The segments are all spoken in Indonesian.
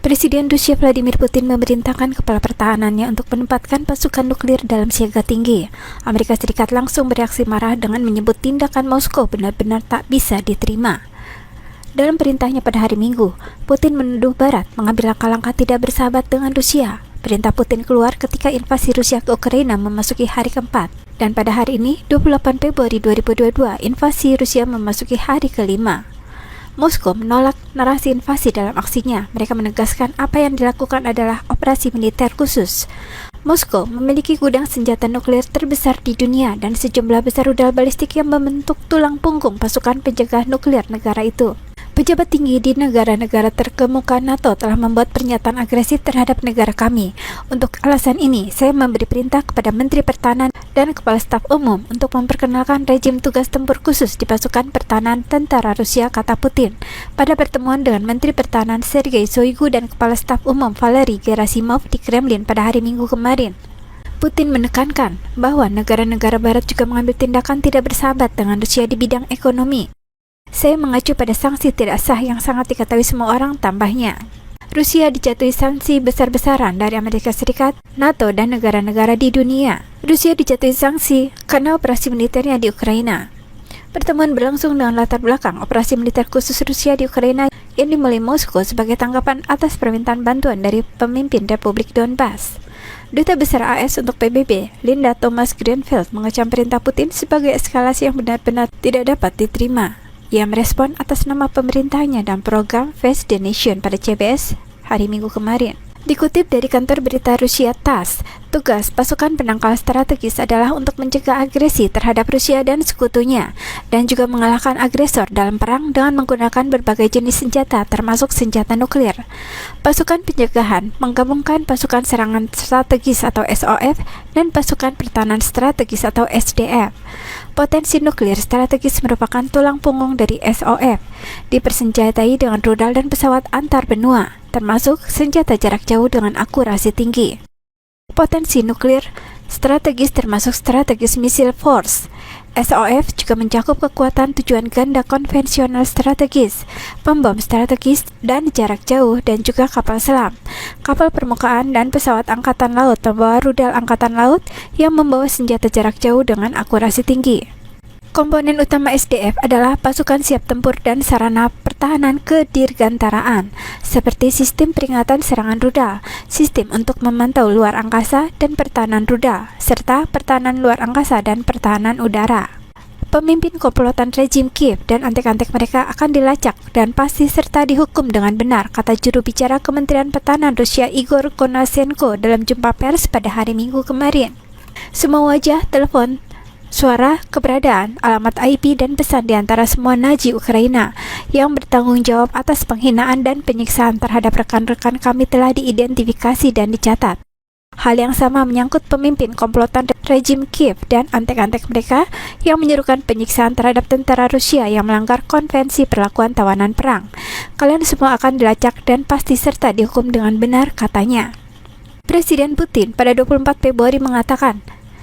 Presiden Rusia Vladimir Putin memerintahkan kepala pertahanannya untuk menempatkan pasukan nuklir dalam siaga tinggi. Amerika Serikat langsung bereaksi marah dengan menyebut tindakan Moskow benar-benar tak bisa diterima. Dalam perintahnya pada hari Minggu, Putin menuduh Barat mengambil langkah-langkah tidak bersahabat dengan Rusia. Perintah Putin keluar ketika invasi Rusia ke Ukraina memasuki hari keempat. Dan pada hari ini, 28 Februari 2022, invasi Rusia memasuki hari kelima. Moskow menolak narasi invasi dalam aksinya. Mereka menegaskan apa yang dilakukan adalah operasi militer khusus. Moskow memiliki gudang senjata nuklir terbesar di dunia dan sejumlah besar rudal balistik yang membentuk tulang punggung pasukan penjaga nuklir negara itu. Pejabat tinggi di negara-negara terkemuka NATO telah membuat pernyataan agresif terhadap negara kami. Untuk alasan ini, saya memberi perintah kepada Menteri Pertahanan dan Kepala Staf Umum untuk memperkenalkan rejim tugas tempur khusus di pasukan pertahanan tentara Rusia, kata Putin. Pada pertemuan dengan Menteri Pertahanan Sergei Shoigu dan Kepala Staf Umum Valery Gerasimov di Kremlin pada hari Minggu kemarin. Putin menekankan bahwa negara-negara Barat juga mengambil tindakan tidak bersahabat dengan Rusia di bidang ekonomi. Saya mengacu pada sanksi tidak sah yang sangat diketahui semua orang, tambahnya. Rusia dijatuhi sanksi besar-besaran dari Amerika Serikat, NATO, dan negara-negara di dunia. Rusia dijatuhi sanksi karena operasi militernya di Ukraina. Pertemuan berlangsung dengan latar belakang operasi militer khusus Rusia di Ukraina yang dimulai Moskow sebagai tanggapan atas permintaan bantuan dari pemimpin Republik Donbas. Duta Besar AS untuk PBB, Linda Thomas-Greenfield, mengecam perintah Putin sebagai eskalasi yang benar-benar tidak dapat diterima. Ia merespon atas nama pemerintahnya dan program Face the Nation pada CBS hari Minggu kemarin. Dikutip dari kantor berita Rusia TASS, tugas pasukan penangkal strategis adalah untuk mencegah agresi terhadap Rusia dan sekutunya, dan juga mengalahkan agresor dalam perang dengan menggunakan berbagai jenis senjata termasuk senjata nuklir. Pasukan pencegahan menggabungkan pasukan serangan strategis atau SOF dan pasukan pertahanan strategis atau SDF. Potensi nuklir strategis merupakan tulang punggung dari SOF, dipersenjatai dengan rudal dan pesawat antar benua, termasuk senjata jarak jauh dengan akurasi tinggi. Potensi nuklir strategis termasuk strategis missile force. SOF juga mencakup kekuatan tujuan ganda konvensional strategis, pembom strategis dan jarak jauh, dan juga kapal selam, kapal permukaan, dan pesawat angkatan laut membawa rudal angkatan laut yang membawa senjata jarak jauh dengan akurasi tinggi. Komponen utama SDF adalah pasukan siap tempur dan sarana pertahanan kedirgantaraan, seperti sistem peringatan serangan rudal, sistem untuk memantau luar angkasa dan pertahanan rudal, serta pertahanan luar angkasa dan pertahanan udara. Pemimpin komplotan rejim Kiev dan antek-antek mereka akan dilacak dan pasti serta dihukum dengan benar, kata juru bicara Kementerian Pertahanan Rusia Igor Konashenko dalam jumpa pers pada hari Minggu kemarin. Semua wajah, telepon, suara, keberadaan, alamat IP, dan pesan di antara semua Nazi Ukraina yang bertanggung jawab atas penghinaan dan penyiksaan terhadap rekan-rekan kami telah diidentifikasi dan dicatat. Hal yang sama menyangkut pemimpin komplotan rejim Kiev dan antek-antek mereka yang menyerukan penyiksaan terhadap tentara Rusia yang melanggar konvensi perlakuan tawanan perang. Kalian semua akan dilacak dan pasti serta dihukum dengan benar, katanya. Presiden Putin pada 24 Februari mengatakan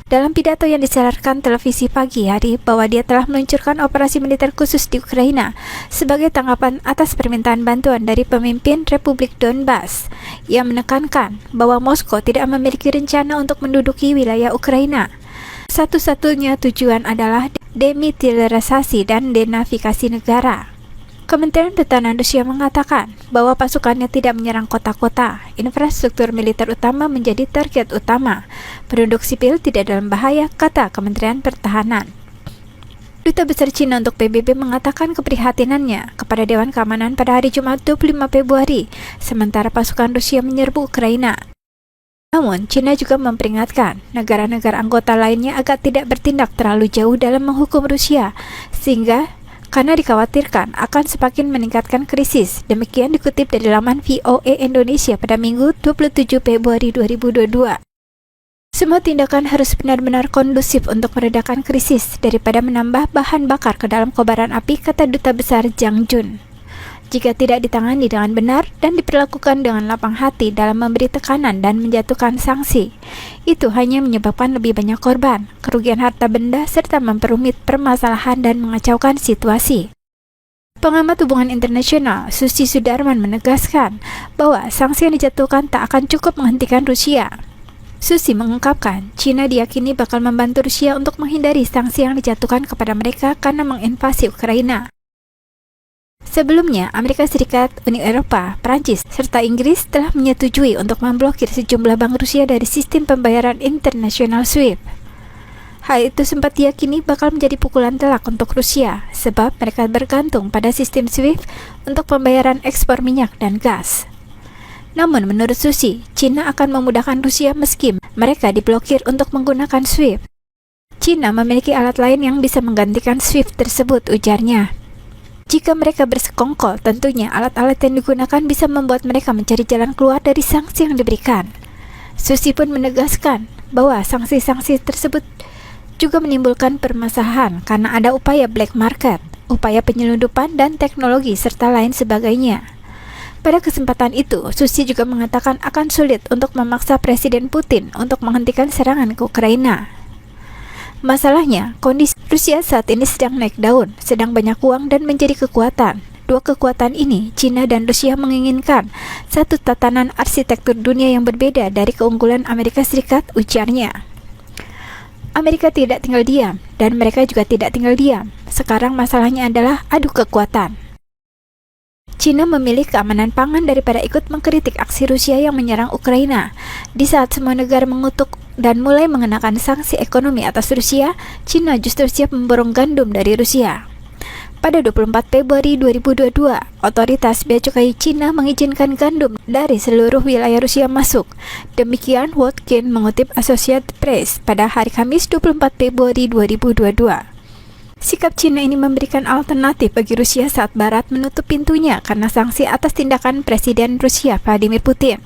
dalam pidato yang disiarkan televisi pagi hari bahwa dia telah meluncurkan operasi militer khusus di Ukraina sebagai tanggapan atas permintaan bantuan dari pemimpin Republik Donbas. Ia menekankan bahwa Moskow tidak memiliki rencana untuk menduduki wilayah Ukraina. Satu-satunya tujuan adalah demilitarisasi dan denazifikasi negara. Kementerian Pertahanan Rusia mengatakan bahwa pasukannya tidak menyerang kota-kota. Infrastruktur militer utama menjadi target utama. Penduduk sipil tidak dalam bahaya, kata Kementerian Pertahanan. Duta Besar Cina untuk PBB mengatakan keprihatinannya kepada Dewan Keamanan pada hari Jumat 25 Februari, sementara pasukan Rusia menyerbu Ukraina. Namun, Cina juga memperingatkan negara-negara anggota lainnya agar tidak bertindak terlalu jauh dalam menghukum Rusia, karena dikhawatirkan akan semakin meningkatkan krisis. Demikian dikutip dari laman VOA Indonesia pada Minggu 27 Februari 2022. Semua tindakan harus benar-benar kondusif untuk meredakan krisis daripada menambah bahan bakar ke dalam kobaran api, kata Duta Besar Zhang Jun. Jika tidak ditangani dengan benar dan diperlakukan dengan lapang hati dalam memberi tekanan dan menjatuhkan sanksi, itu hanya menyebabkan lebih banyak korban, kerugian harta benda, serta memperumit permasalahan dan mengacaukan situasi. Pengamat hubungan internasional Susi Sudarman menegaskan bahwa sanksi yang dijatuhkan tak akan cukup menghentikan Rusia. Susi mengungkapkan, China diyakini bakal membantu Rusia untuk menghindari sanksi yang dijatuhkan kepada mereka karena menginvasi Ukraina. Sebelumnya, Amerika Serikat, Uni Eropa, Prancis, serta Inggris telah menyetujui untuk memblokir sejumlah bank Rusia dari sistem pembayaran internasional SWIFT. Hal itu sempat diyakini bakal menjadi pukulan telak untuk Rusia, sebab mereka bergantung pada sistem SWIFT untuk pembayaran ekspor minyak dan gas. Namun menurut Susi, China akan memudahkan Rusia meski mereka diblokir untuk menggunakan SWIFT. China memiliki alat lain yang bisa menggantikan SWIFT tersebut, ujarnya. Jika mereka bersekongkol, tentunya alat-alat yang digunakan bisa membuat mereka mencari jalan keluar dari sanksi yang diberikan. Susi pun menegaskan bahwa sanksi-sanksi tersebut juga menimbulkan permasalahan karena ada upaya black market, upaya penyelundupan dan teknologi serta lain sebagainya. Pada kesempatan itu, Susi juga mengatakan akan sulit untuk memaksa Presiden Putin untuk menghentikan serangan ke Ukraina. Masalahnya, kondisi Rusia saat ini sedang naik daun, sedang banyak uang dan menjadi kekuatan. Dua kekuatan ini, China dan Rusia menginginkan satu tatanan arsitektur dunia yang berbeda dari keunggulan Amerika Serikat, ujarnya. Amerika tidak tinggal diam, dan mereka juga tidak tinggal diam. Sekarang masalahnya adalah adu kekuatan. China memilih keamanan pangan daripada ikut mengkritik aksi Rusia yang menyerang Ukraina. Di saat semua negara mengutuk dan mulai mengenakan sanksi ekonomi atas Rusia, China justru siap memborong gandum dari Rusia. Pada 24 Februari 2022, otoritas bea cukai China mengizinkan gandum dari seluruh wilayah Rusia masuk. Demikian Watkins mengutip Associated Press pada hari Kamis 24 Februari 2022. Sikap China ini memberikan alternatif bagi Rusia saat Barat menutup pintunya karena sanksi atas tindakan Presiden Rusia Vladimir Putin.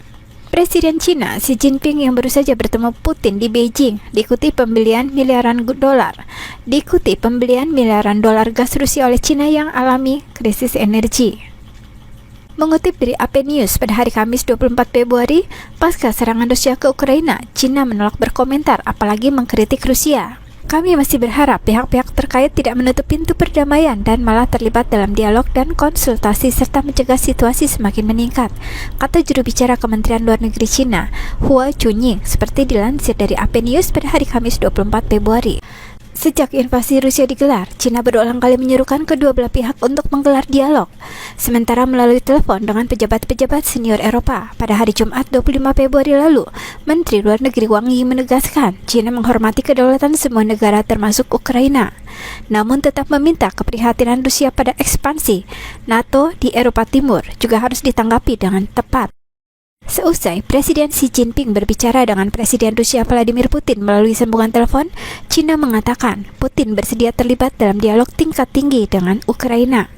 Presiden China Xi Jinping yang baru saja bertemu Putin di Beijing diikuti pembelian miliaran dolar gas Rusia oleh China yang alami krisis energi. Mengutip dari AP News pada hari Kamis 24 Februari, pasca serangan Rusia ke Ukraina, China menolak berkomentar apalagi mengkritik Rusia. Kami masih berharap pihak-pihak terkait tidak menutup pintu perdamaian dan malah terlibat dalam dialog dan konsultasi serta mencegah situasi semakin meningkat, kata juru bicara Kementerian Luar Negeri China, Hua Chunying, seperti dilansir dari AP News pada hari Kamis 24 Februari. Sejak invasi Rusia digelar, China berulang kali menyerukan kedua belah pihak untuk menggelar dialog. Sementara melalui telepon dengan pejabat-pejabat senior Eropa pada hari Jumat 25 Februari lalu, Menteri Luar Negeri Wang Yi menegaskan China menghormati kedaulatan semua negara termasuk Ukraina, namun tetap meminta keprihatinan Rusia pada ekspansi NATO di Eropa Timur juga harus ditanggapi dengan tepat. Seusai Presiden Xi Jinping berbicara dengan Presiden Rusia Vladimir Putin melalui sambungan telepon, China mengatakan Putin bersedia terlibat dalam dialog tingkat tinggi dengan Ukraina.